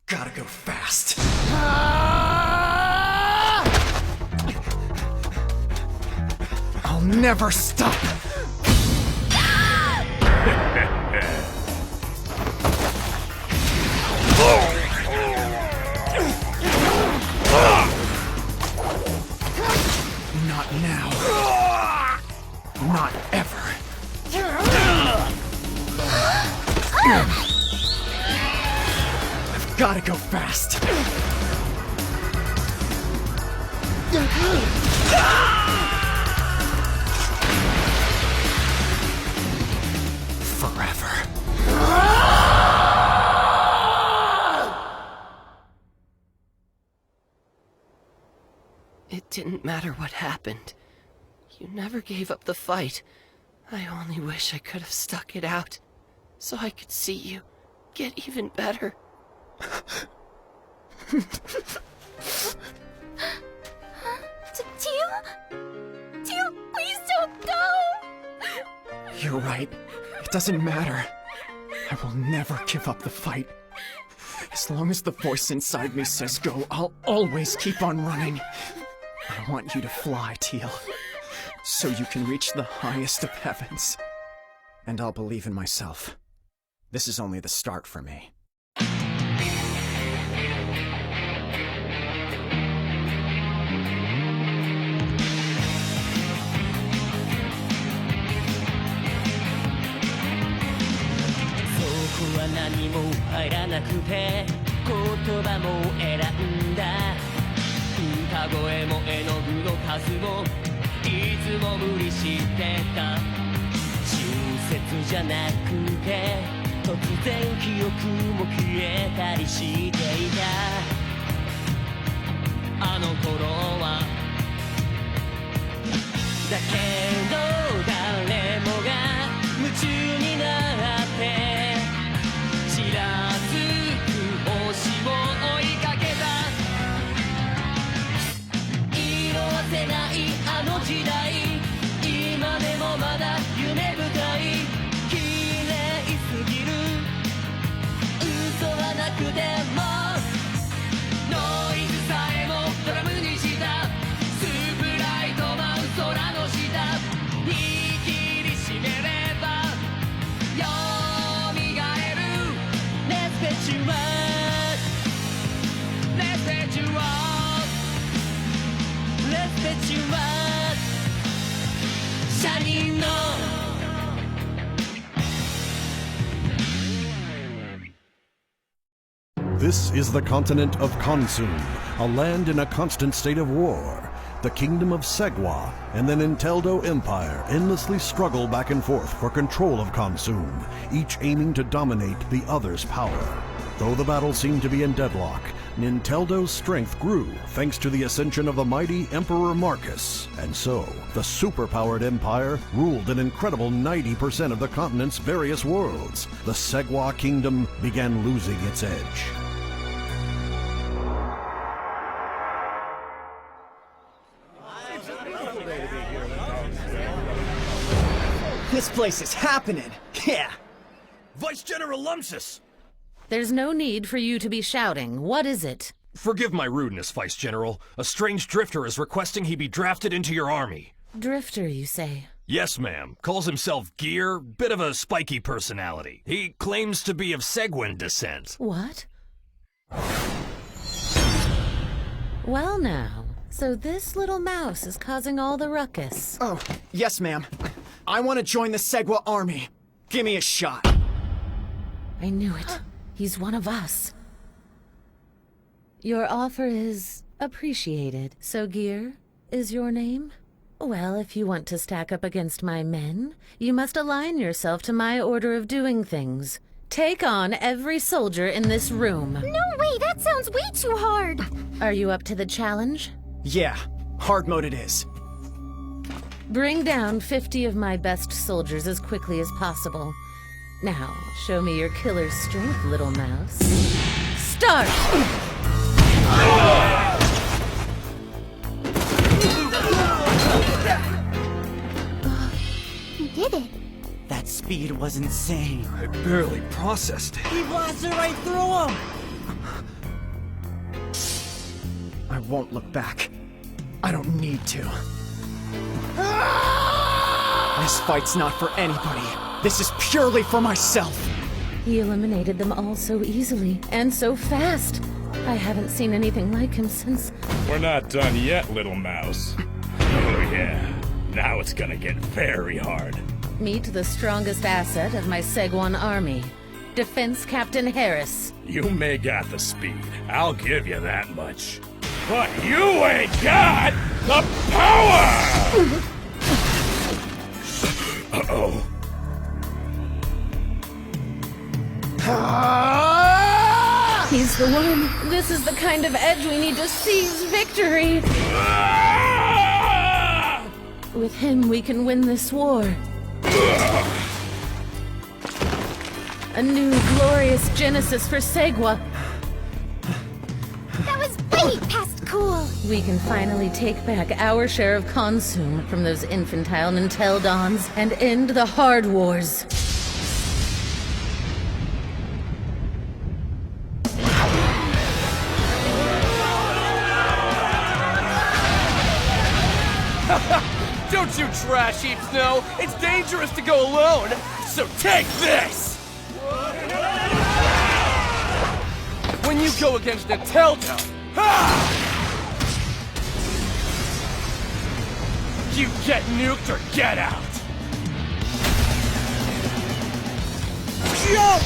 Gotta go fast. I'll never stop. Not now. Not ever. I've gotta go fast. Forever. It didn't matter what happened. You never gave up the fight. I only wish I could have stuck it out, so I could see you get even better. Teal, please don't go! You're right. It doesn't matter. I will never give up the fight. As long as the voice inside me says go, I'll always keep on running. I want you to fly, Teal, so you can reach the highest of heavens. And I'll believe in myself. This is only the start for me.「何も入らなくて言葉も選んだ」「歌声も絵の具の数もいつも無理してた」「親切じゃなくて突然記憶も消えたりしていた」「あの頃は」「だけど誰もが夢中になって」「ちらつく星を追いかけた」「色褪せないあの時代」「今でもまだ夢深い」「綺麗すぎる」「嘘はなくても」「ノイズさえもドラムにした」「スープライト舞う空の下」「握りしめれば」Let's get you up. Let's get you up. Let's get you up. シャリンのThis is the continent of Khonsum, a land in a constant state of war. The kingdom of Segwa and the Ninteldo Empire endlessly struggle back and forth for control of Khonsum, each aiming to dominate the other's power. Though the battle seemed to be in deadlock, Ninteldo's strength grew thanks to the ascension of the mighty Emperor Marcus, and so the superpowered empire ruled an incredible 90% of the continent's various worlds. The Segwa kingdom began losing its edge. This place is happening! Yeah! Vice General Lumpsus! There's no need for you to be shouting. What is it? Forgive my rudeness, Vice General. A strange drifter is requesting he be drafted into your army. Drifter, you say? Yes, ma'am. Calls himself Gear. Bit of a spiky personality. He claims to be of Seguin descent. What? Well now, so this little mouse is causing all the ruckus. Oh, yes, ma'am. I want to join the Segwa army. Give me a shot. I knew it. He's one of us. Your offer is appreciated. So Gear is your name? Well, if you want to stack up against my men, you must align yourself to my order of doing things. Take on every soldier in this room. No way, that sounds way too hard! Are you up to the challenge? Yeah, hard mode it is. Bring down 50 of my best soldiers as quickly as possible. Now, show me your killer strength, little mouse. Start! You did it. That speed was insane. I barely processed it. He blasted right through him! won't look back. I don't need to. This fight's not for anybody. This is purely for myself. He eliminated them all so easily and so fast. I haven't seen anything like him since... We're not done yet, little mouse. Oh yeah, now it's gonna get very hard. Meet the strongest asset of my Segwan army, Defense Captain Harris. You may got the speed, I'll give you that much. But you ain't got the power! Uh-oh. He's the one. This is the kind of edge we need to seize victory. With him, we can win this war. A new glorious genesis for Segwa. That was way past cool. We can finally take back our share of Consume from those infantile Ninteldons and end the Hard Wars. Don't you trash heaps know it's dangerous to go alone, so take this! When you go against Ninteldo, you get nuked or get out! Jump!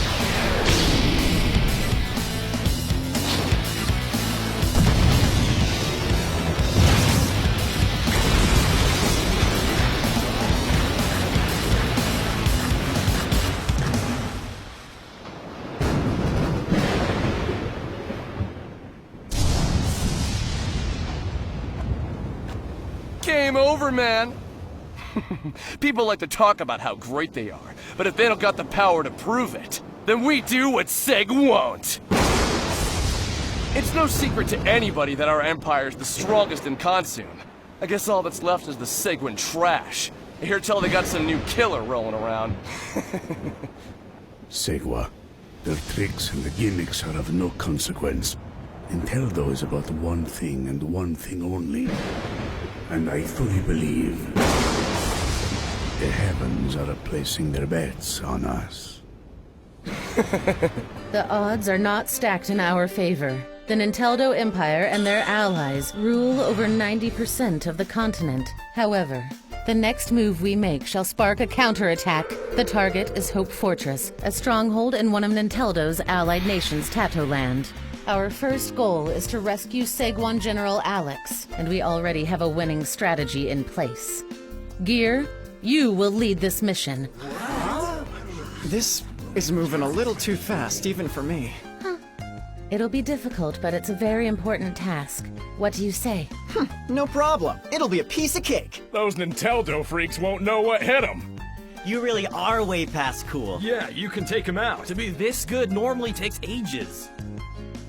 Game over, man. People like to talk about how great they are, but if they don't got the power to prove it, then we do what Seg won't. It's no secret to anybody that our empire's the strongest in Consume. I guess all that's left is the Segwin trash. I hear tell they got some new killer rolling around. Segwa, their tricks and the gimmicks are of no consequence. Ninteldo is about one thing and one thing only. And I fully believe the heavens are placing their bets on us. The odds are not stacked in our favor. The Ninteldo Empire and their allies rule over 90% of the continent. However, the next move we make shall spark a counterattack. The target is Hope Fortress, a stronghold in one of Ninteldo's allied nations, Tatoland. Our first goal is to rescue Segwan General Alex, and we already have a winning strategy in place. Gear, you will lead this mission. This is moving a little too fast, even for me. It'll be difficult, but it's a very important task. What do you say? No problem. It'll be a piece of cake. Those Ninteldo freaks won't know what hit them. You really are way past cool. Yeah, you can take him out. To be this good normally takes ages.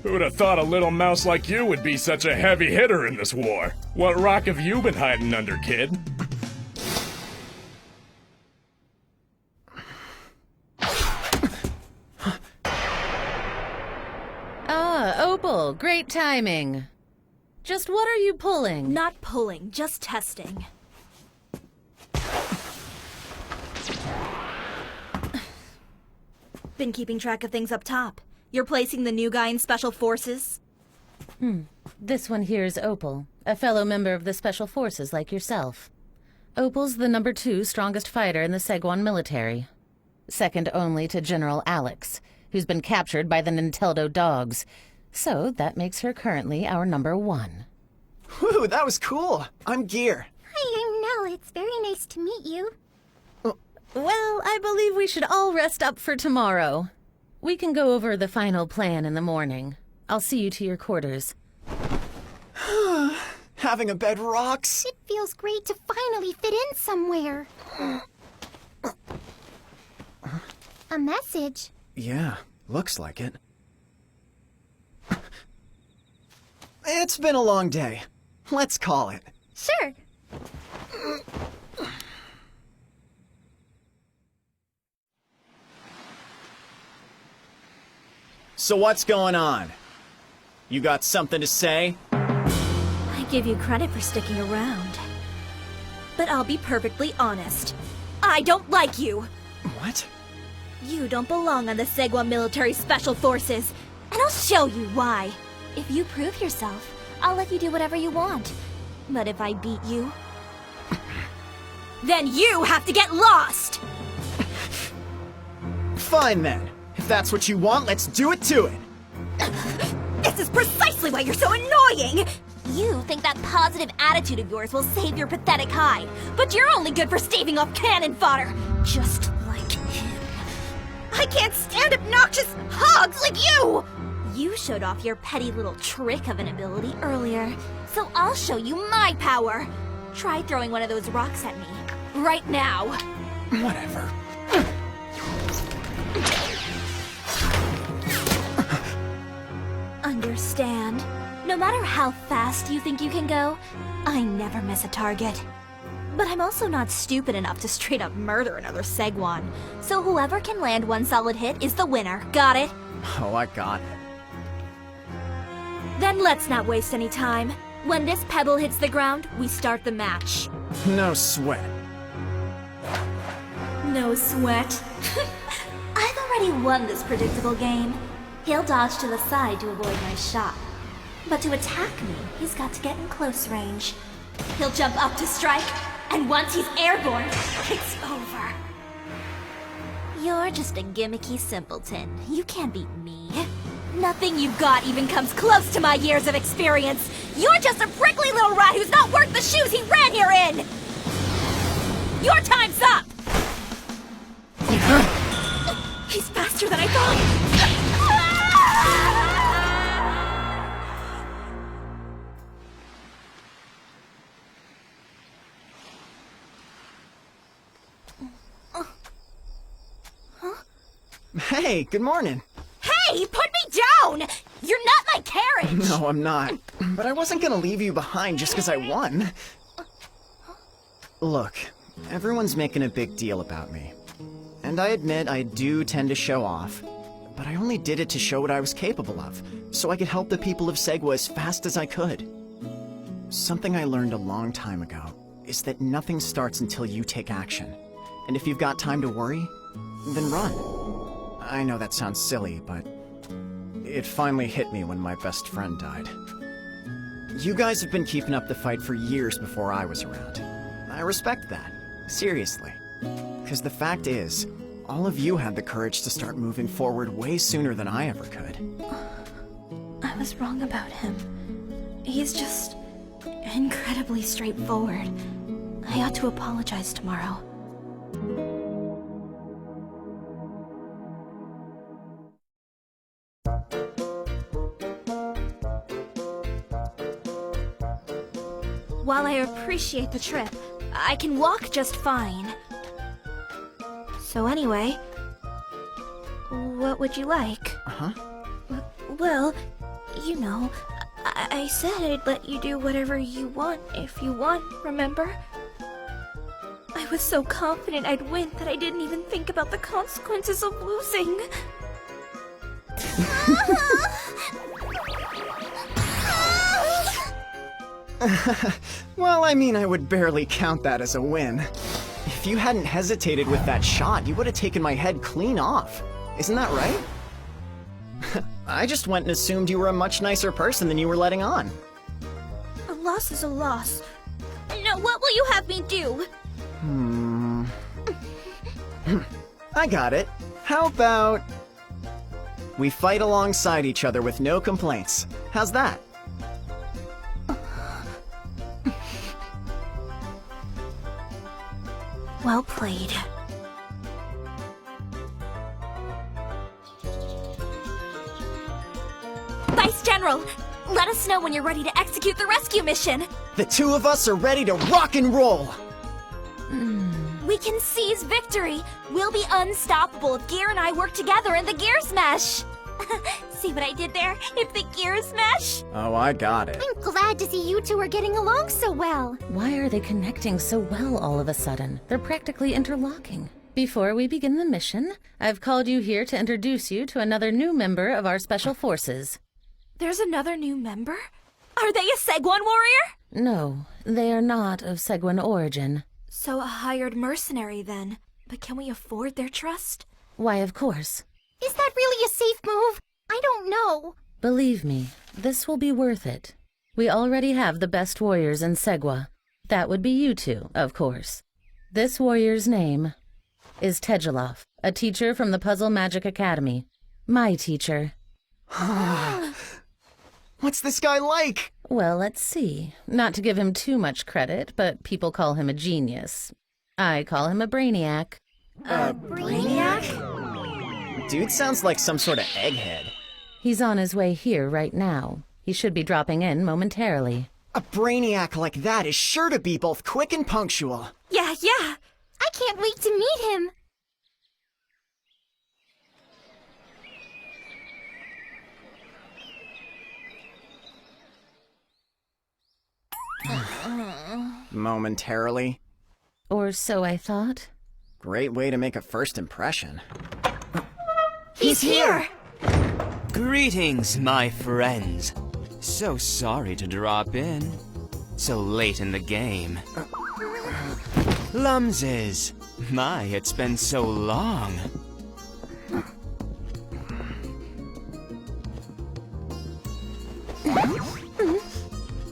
Who'd have thought a little mouse like you would be such a heavy hitter in this war? What rock have you been hiding under, kid? Ah, Opal, great timing. Just what are you pulling? Not pulling, just testing. Been keeping track of things up top. You're placing the new guy in Special Forces? This one here is Opal, a fellow member of the Special Forces like yourself. Opal's the number 2 strongest fighter in the Segwan military. Second only to General Alex, who's been captured by the Ninteldo dogs. So that makes her currently our number 1. Whew, that was cool. I'm Gear. Hi, I'm Nell. It's very nice to meet you. Well, I believe we should all rest up for tomorrow. We can go over the final plan in the morning. I'll see you to your quarters. Having a bed rocks. It feels great to finally fit in somewhere. A message? Yeah, looks like it. It's been a long day. Let's call it. Sure. So what's going on? You got something to say? give you credit for sticking around. But I'll be perfectly honest. I don't like you! What? You don't belong on the Segwa Military Special Forces, and I'll show you why. If you prove yourself, I'll let you do whatever you want. But if I beat you, then you have to get lost! Fine then. If that's what you want, let's do it to it. This is precisely why you're so annoying! You think that positive attitude of yours will save your pathetic hide, but you're only good for staving off cannon fodder, just like him. I can't stand obnoxious hogs like you! You showed off your petty little trick of an ability earlier, so I'll show you my power. Try throwing one of those rocks at me, right now. Whatever. Understand? No matter how fast you think you can go, I never miss a target. But I'm also not stupid enough to straight up murder another Segwan, so whoever can land one solid hit is the winner, got it? Oh, I got it. Then let's not waste any time. When this pebble hits the ground, we start the match. No sweat. No sweat. I've already won this predictable game. He'll dodge to the side to avoid my shot. But to attack me, he's got to get in close range. He'll jump up to strike, and once he's airborne, it's over. You're just a gimmicky simpleton. You can't beat me. Nothing you've got even comes close to my years of experience. You're just a prickly little rat who's not worth the shoes he ran here in! Your time's up! He's faster than I thought! Hey, good morning. Hey, put me down! You're not my carriage! No, I'm not. But I wasn't gonna leave you behind just because I won. Look, everyone's making a big deal about me. And I admit I do tend to show off. But I only did it to show what I was capable of, so I could help the people of Segwa as fast as I could. Something I learned a long time ago is that nothing starts until you take action. And if you've got time to worry, then run. I know that sounds silly, but it finally hit me when my best friend died. You guys have been keeping up the fight for years before I was around. I respect that, seriously. Because the fact is, all of you had the courage to start moving forward way sooner than I ever could. I was wrong about him. He's just incredibly straightforward. I ought to apologize tomorrow. While I appreciate the trip, I can walk just fine. So anyway, what would you like? Huh? Well, you know, I said I'd let you do whatever you want if you want, remember? I was so confident I'd win that I didn't even think about the consequences of losing. Well, I mean, I would barely count that as a win. If you hadn't hesitated with that shot, you would have taken my head clean off. Isn't that right? I just went and assumed you were a much nicer person than you were letting on. A loss is a loss. Now, what will you have me do? I got it. How about we fight alongside each other with no complaints? How's that? Well played. Vice General, let us know when you're ready to execute the rescue mission. The two of us are ready to rock and roll. We can seize victory. We'll be unstoppable if Gear and I work together in the Gears Mesh. See what I did there? It's the Gears Mesh. Oh, I got it. I'm glad to see you two are getting along so well. Why are they connecting so well all of a sudden? They're practically interlocking. Before we begin the mission, I've called you here to introduce you to another new member of our special forces. There's another new member? Are they a Segwon warrior? No, they are not of Segwin origin. So a hired mercenary then. But can we afford their trust? Why, of course. Is that really a safe move? I don't know. Believe me, this will be worth it. We already have the best warriors in Segwa. That would be you two, of course. This warrior's name is Tegeloff, a teacher from the Puzzle Magic Academy. My teacher. What's this guy like? Well, let's see. Not to give him too much credit, but people call him a genius. I call him a brainiac. A brainiac? Dude sounds like some sort of egghead. He's on his way here right now. He should be dropping in momentarily. A brainiac like that is sure to be both quick and punctual. Yeah. I can't wait to meet him. Momentarily. Or so I thought. Great way to make a first impression. He's here! Greetings, my friends. So sorry to drop in. So late in the game. Lumses. My, it's been so long.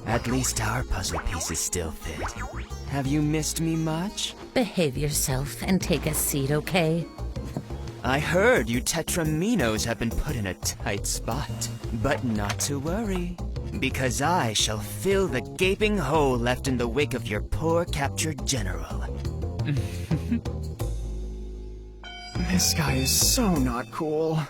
At least our puzzle pieces still fit. Have you missed me much? Behave yourself and take a seat, okay? I heard you Tetraminos have been put in a tight spot. But not to worry, because I shall fill the gaping hole left in the wake of your poor captured general. This guy is so not cool.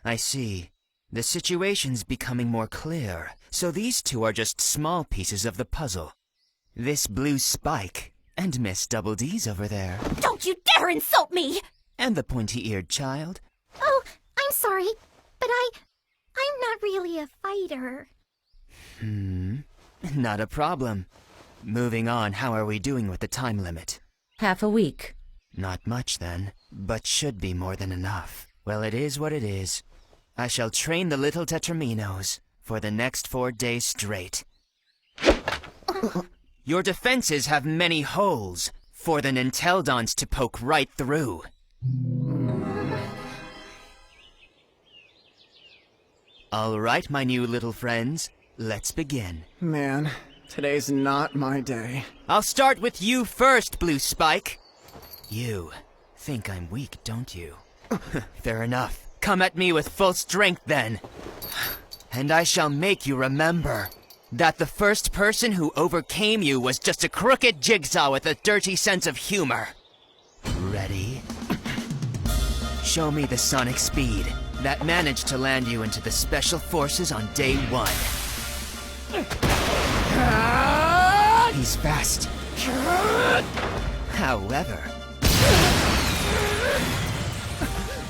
I see. The situation's becoming more clear, so these two are just small pieces of the puzzle. This blue spike, and Miss Double D's over there. Don't you dare insult me! And the pointy-eared child. Oh, I'm sorry, but I'm not really a fighter. Not a problem. Moving on, how are we doing with the time limit? Half a week. Not much then, but should be more than enough. Well, it is what it is. I shall train the little Tetraminos for the next 4 days straight. Your defenses have many holes for the Ninteldons to poke right through. All right, my new little friends, let's begin. Man, today's not my day. I'll start with you first, Blue Spike. You think I'm weak, don't you? Fair enough. Come at me with full strength, then. And I shall make you remember that the first person who overcame you was just a crooked jigsaw with a dirty sense of humor. Ready? Show me the sonic speed that managed to land you into the Special Forces on day 1. He's fast. However,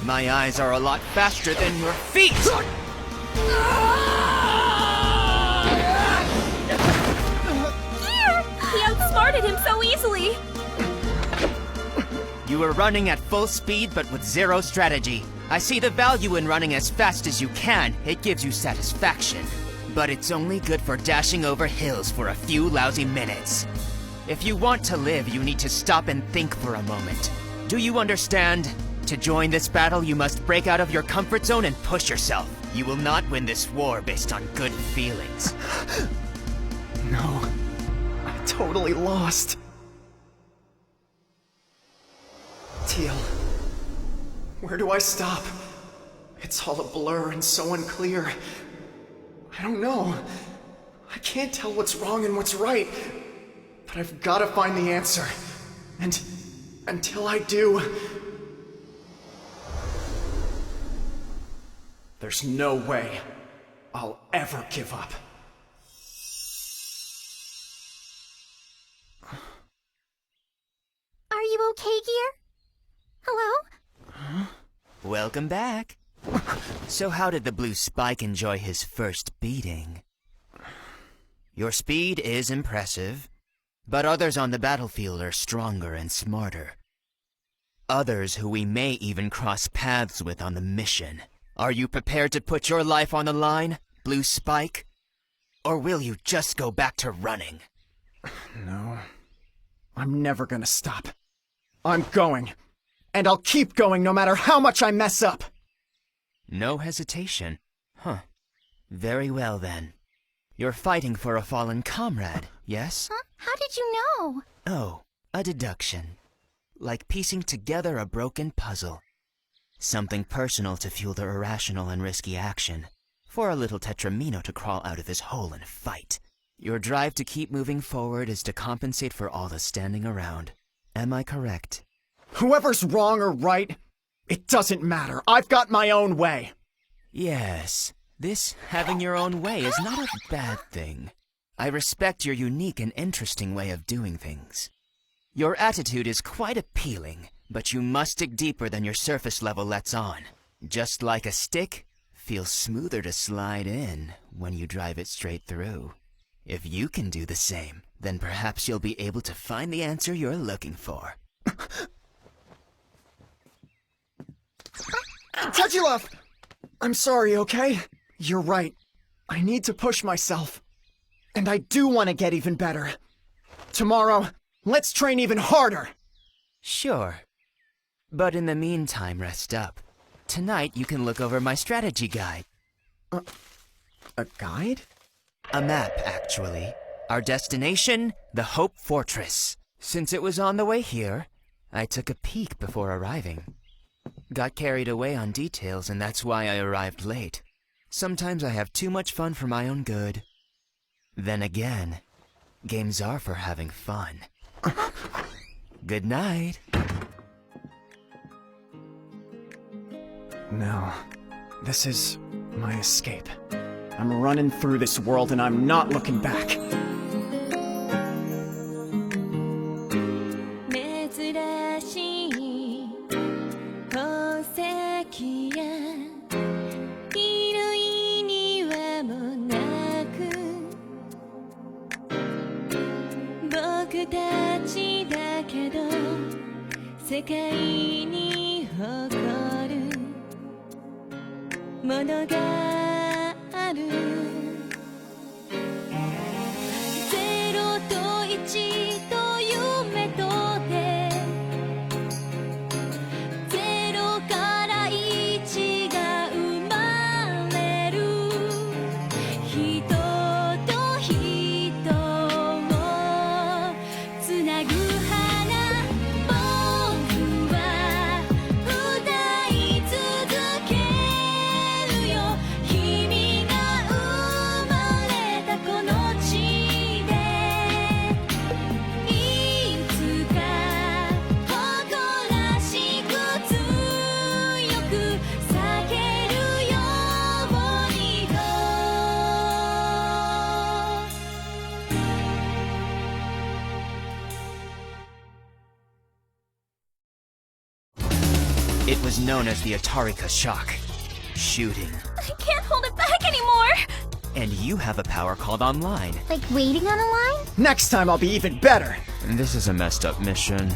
my eyes are a lot faster than your feet! Here! He outsmarted him so easily! You were running at full speed but with zero strategy. I see the value in running as fast as you can. It gives you satisfaction. But it's only good for dashing over hills for a few lousy minutes. If you want to live, you need to stop and think for a moment. Do you understand? To join this battle, you must break out of your comfort zone and push yourself. You will not win this war based on good feelings. No, I totally lost. Teal, where do I stop? It's all a blur and so unclear. I don't know. I can't tell what's wrong and what's right. But I've got to find the answer. And until I do, there's no way I'll ever give up. Are you okay, Gear? Hello? Huh? Welcome back. So how did the Blue Spike enjoy his first beating? Your speed is impressive, but others on the battlefield are stronger and smarter. Others who we may even cross paths with on the mission Are you prepared to put your life on the line, Blue Spike? Or will you just go back to running? No. I'm never gonna stop. I'm going. And I'll keep going no matter how much I mess up. No hesitation. Huh. Very well then. You're fighting for a fallen comrade, yes? Huh? How did you know? Oh, a deduction. Like piecing together a broken puzzle. Something personal to fuel their irrational and risky action. For a little Tetramino to crawl out of his hole and fight. Your drive to keep moving forward is to compensate for all the standing around. Am I correct? Whoever's wrong or right, it doesn't matter. I've got my own way. Yes, this having your own way is not a bad thing. I respect your unique and interesting way of doing things. Your attitude is quite appealing, but you must dig deeper than your surface level lets on. Just like a stick, feels smoother to slide in when you drive it straight through. If you can do the same, then perhaps you'll be able to find the answer you're looking for. Tedulov! I'm sorry, okay? You're right. I need to push myself. And I do want to get even better. Tomorrow, let's train even harder! Sure. But in the meantime, rest up. Tonight, you can look over my strategy guide. A guide? A map, actually. Our destination, the Hope Fortress. Since it was on the way here, I took a peek before arriving. Got carried away on details, and that's why I arrived late. Sometimes I have too much fun for my own good. Then again, games are for having fun. Good night. No. This is my escape. I'm running through this world and I'm not looking back. 珍しい宝石や広い庭もなく僕たちだけど世界に誇るものがある0と1と夢とで0から1が生まれる人と人をつなぐ花僕は歌い続けるよ君が生まれたこの地でいつか誇らしく強く咲けるようにと It was known as the Atarika Shock. Shooting. I can't hold it back anymore! And you have a power called Online. Like waiting on a line? Next time I'll be even better! This is a messed up mission.